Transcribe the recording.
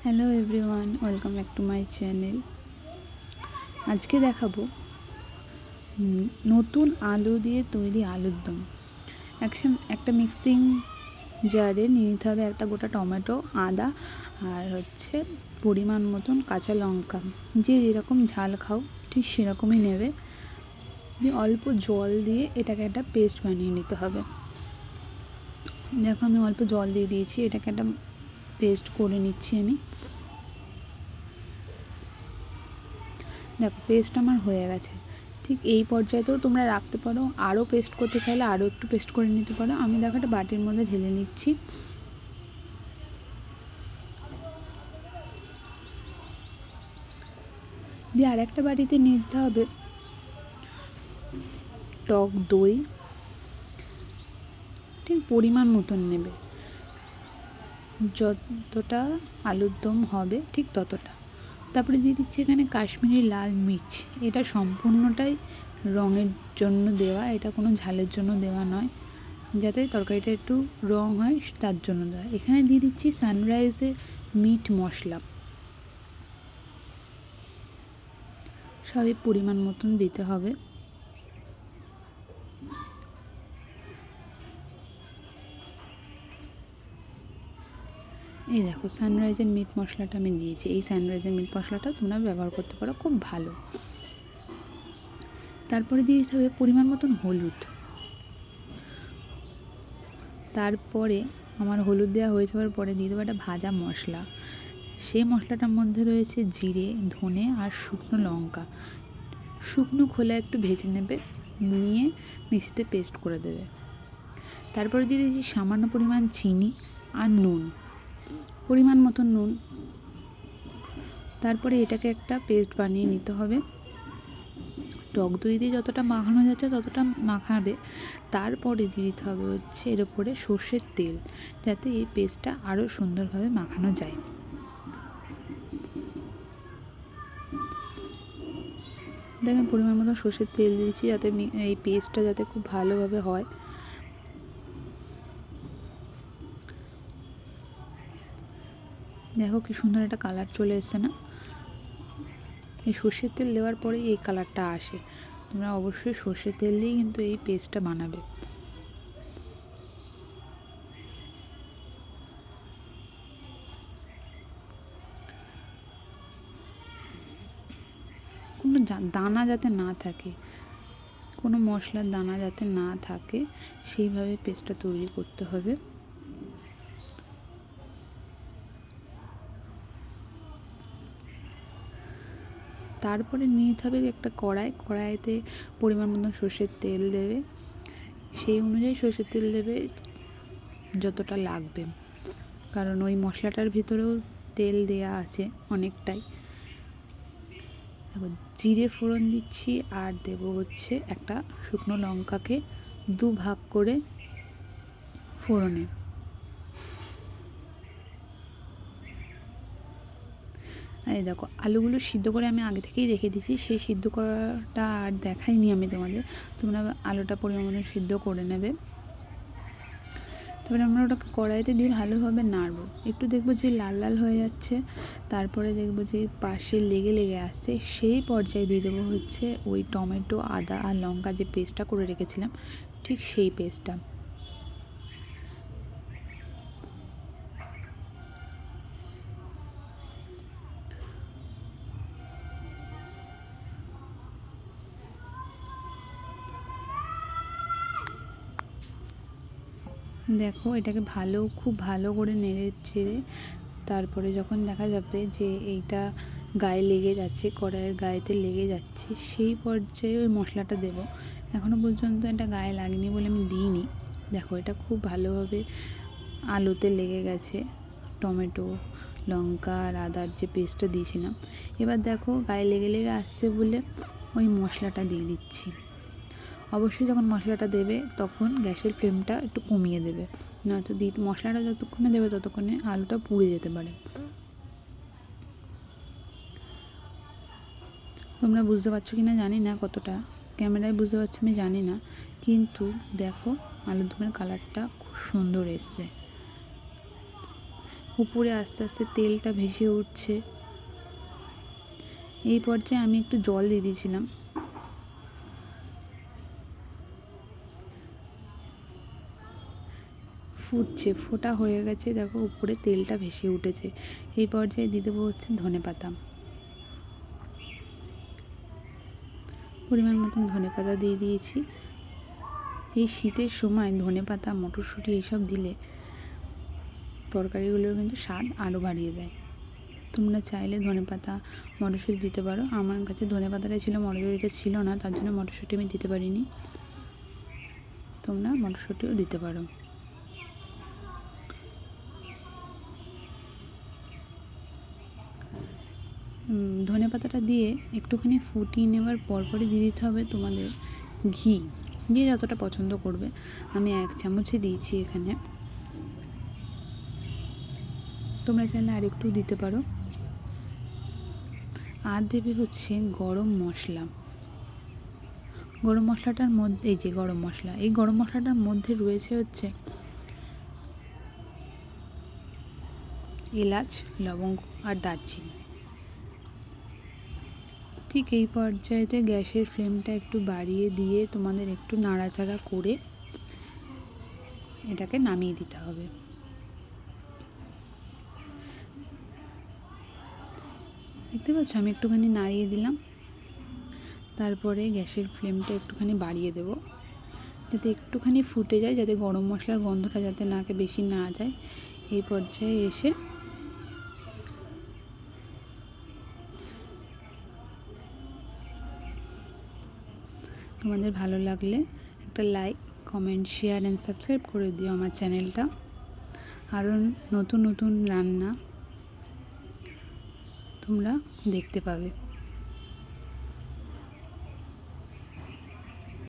Hello everyone, welcome back to my channel. আজকে দেখাবো নতুন আলু দিয়ে তৈরি আলুর দম। একটা মিক্সিং জারে নিয়ে নিতে হবে একটা গোটা টমেটো, আদা আর পরিমাণ মতন কাঁচা লঙ্কা। যে যেরকম ঝাল খাও ঠিক সেরকমই নেবে। দিয়ে অল্প জল দিয়ে এটাকে একটা পেস্ট বানিয়ে নিতে হবে। দেখো আমি অল্প জল দিয়ে দিয়েছি, এটাকে একটা পেস্ট করে নিচ্ছি আমি। দেখো পেস্ট আমার হয়ে গেছে। ঠিক এই পর্যায়েতেও তোমরা রাখতে পারো, আরও পেস্ট করতে চাইলে আরও একটু পেস্ট করে নিতে পারো। আমি দেখো একটা বাটির মধ্যে ঢেলে নিচ্ছি। দিয়ে আর একটা বাটিতে নিতে হবে টক দই, ঠিক পরিমাণ মতন নেবে, যতটা আলুর দম হবে ঠিক ততটা। তারপরে দিয়ে দিচ্ছি এখানে কাশ্মীরি লাল মির্চ। এটা সম্পূর্ণটাই রঙের জন্য দেওয়া, এটা কোনো ঝালের জন্য দেওয়া নয়, যাতে তরকারিটা একটু রং হয় তার জন্য দেওয়া। এখানে দিয়ে দিচ্ছি সানরাইজের মিট মশলা, সবই পরিমাণ মতন দিতে হবে। এই দেখো সানরাইজের মিট মশলাটা আমি দিয়েছি। এই সানরাইজের মিট মশলাটা তোমরা ব্যবহার করতে পারো, খুব ভালো। তারপরে দিয়ে দিতে হবে পরিমাণ মতন হলুদ। তারপরে আমার হলুদ দেওয়া হয়ে যাওয়ার পরে দিয়ে দেবো একটা ভাজা মশলা। সেই মশলাটার মধ্যে রয়েছে জিরে, ধনে আর শুকনো লঙ্কা। শুকনো খোলা একটু ভেজে নেবে, নিয়ে মিক্সিতে পেস্ট করে দেবে। তারপরে দিয়ে দিয়েছি সামান্য পরিমাণ চিনি আর নুন, পরিমাণ মতন নুন। তারপরে এটাকে একটা পেস্ট বানিয়ে নিতে হবে। টক দই দিয়ে যতটা মাখানো যাচ্ছে ততটা মাখাবে। তারপরে দিয়ে দিতে হবে এর ওপরে সর্ষের তেল, যাতে এই পেস্টটা আরও সুন্দরভাবে মাখানো যায়। দেখেন পরিমাণ মতো সর্ষের তেল দিয়েছি, যাতে এই পেস্টটা যাতে খুব ভালোভাবে হয়। দেখো কি সুন্দর একটা কালার চলে এসছে না? এই সর্ষের তেল দেওয়ার পরে এই কালারটা আসে। তোমরা অবশ্যই সর্ষের তেল দিয়ে কিন্তু এই পেস্টটা বানাবে। কোনো দানা যাতে না থাকে, কোনো মশলার দানা যাতে না থাকে, সেইভাবে পেস্টটা তৈরি করতে হবে। তারপরে নিয়ে নিতে হবে একটা কড়াইতে পরিমাণ মতন সর্ষের তেল দেবে। সেই অনুযায়ী সর্ষের তেল দেবে যতটা লাগবে, কারণ ওই মশলাটার ভিতরেও তেল দেয়া আছে অনেকটাই। দেখো জিরে ফোড়ন দিচ্ছি, আর দেবো একটা শুকনো লঙ্কাকে দুভাগ করে ফোড়নে। এই দেখো আলুগুলো সিদ্ধ করে আমি আগে থেকেই রেখে দিয়েছি, সেই সিদ্ধ করাটা আর দেখাইনি আমি তোমাদের। তোমরা আলুটা পরিমাণ মতো সিদ্ধ করে নেবে। তারপরে আমরা ওটাকে কড়াইতে দিয়ে ভালোভাবে নাড়বো। একটু দেখবো যে লাল লাল হয়ে যাচ্ছে, তারপরে দেখবো যে পাশে লেগে লেগে আসছে, সেই পর্যায়ে দিয়ে দেবো ওই টমেটো, আদা আর লঙ্কা যে পেস্টটা করে রেখেছিলাম, ঠিক সেই পেস্টটা। দেখো এটাকে খুব ভালো করে নেড়ে চেড়ে তারপরে যখন দেখা যাবে যে এইটা গায়ে লেগে যাচ্ছে, কড়াইয়ের গায়েতে লেগে যাচ্ছে, সেই পর্যায়ে ওই মশলাটা দেবো। এখনও পর্যন্ত এটা গায়ে লাগেনি বলে আমি দিইনি। দেখো এটা খুব ভালোভাবে আলুতে লেগে গেছে, টমেটো, লঙ্কা আর আদার যে পেস্টটা দিয়েছিলাম। এবার দেখো গায়ে লেগে লেগে আসছে বলে ওই মশলাটা দিয়ে দিচ্ছি। অবশ্যই যখন মশলাটা দেবে তখন গ্যাসের ফ্লেমটা একটু কমিয়ে দেবে, নয়তো মশলাটা যতক্ষণে দেবে ততক্ষণে আলুটা পুড়ে যেতে পারে। তোমরা বুঝতে পারছো কি না জানি না, কতটা ক্যামেরায় বুঝতে পারছো আমি জানি না, কিন্তু দেখো আলুর দমের কালারটা খুব সুন্দর এসছে। উপরে আস্তে আস্তে তেলটা ভেসে উঠছে। এই পর্যায়ে আমি একটু জল দিয়ে দিয়েছিলাম। ফুটছে, ফোটা হয়ে গেছে, দেখো উপরে তেলটা ভেসে উঠেছে। এই পর্যায়ে দিয়ে দেবো হচ্ছে ধনেপাতা, পরিমাণ মতন ধনেপাতা দিয়ে দিয়েছি। এই শীতের সময় ধনেপাতা, মটরশুঁটি এইসব দিলে তরকারিগুলোর কিন্তু স্বাদ আরও বাড়িয়ে দেয়। তোমরা চাইলে ধনেপাতা, মটরশুঁটি দিতে পারো। আমার কাছে ধনেপাতাটাই ছিল, মটরশুঁটিটা ছিল না, তার জন্য মটরশুঁটি আমি দিতে পারিনি। তোমরা মটরশুঁটিও দিতে পারো। ধনেপাতাটা দিয়ে একটুখানি ফুটিয়ে নেওয়ার পরপরই দিয়ে দিতে হবে তোমাদের ঘি, যে যতটা পছন্দ করবে। আমি 1 চামচই দিয়েছি এখানে, তোমরা চাইলে আর একটু দিতে পারো। আর দেবে হচ্ছে গরম মশলা। গরম মশলাটার মধ্যে, এই যে গরম মশলা, এই গরম মশলাটার মধ্যে রয়েছে হচ্ছে এলাচ, লবঙ্গ আর দারচিনি। ঠিক এই পর্যায়েতে গ্যাসের ফ্লেমটা একটু বাড়িয়ে দিয়ে তোমাদের একটু নাড়াচাড়া করে এটাকে নামিয়ে দিতে হবে। দেখতে পাচ্ছ আমি একটুখানি নাড়িয়ে দিলাম, তারপরে গ্যাসের ফ্লেমটা একটুখানি বাড়িয়ে দেব, যাতে একটুখানি ফুটে যায়, যাতে গরম মশলার গন্ধটা যাতে নাকে বেশি না যায়। এই পর্যায়ে এসে তোমাদের ভালো লাগলে একটা like, comment, share and subscribe করে দিও আমার চ্যানেলটা। আরও নতুন নতুন রান্না তোমরা দেখতে পাবে।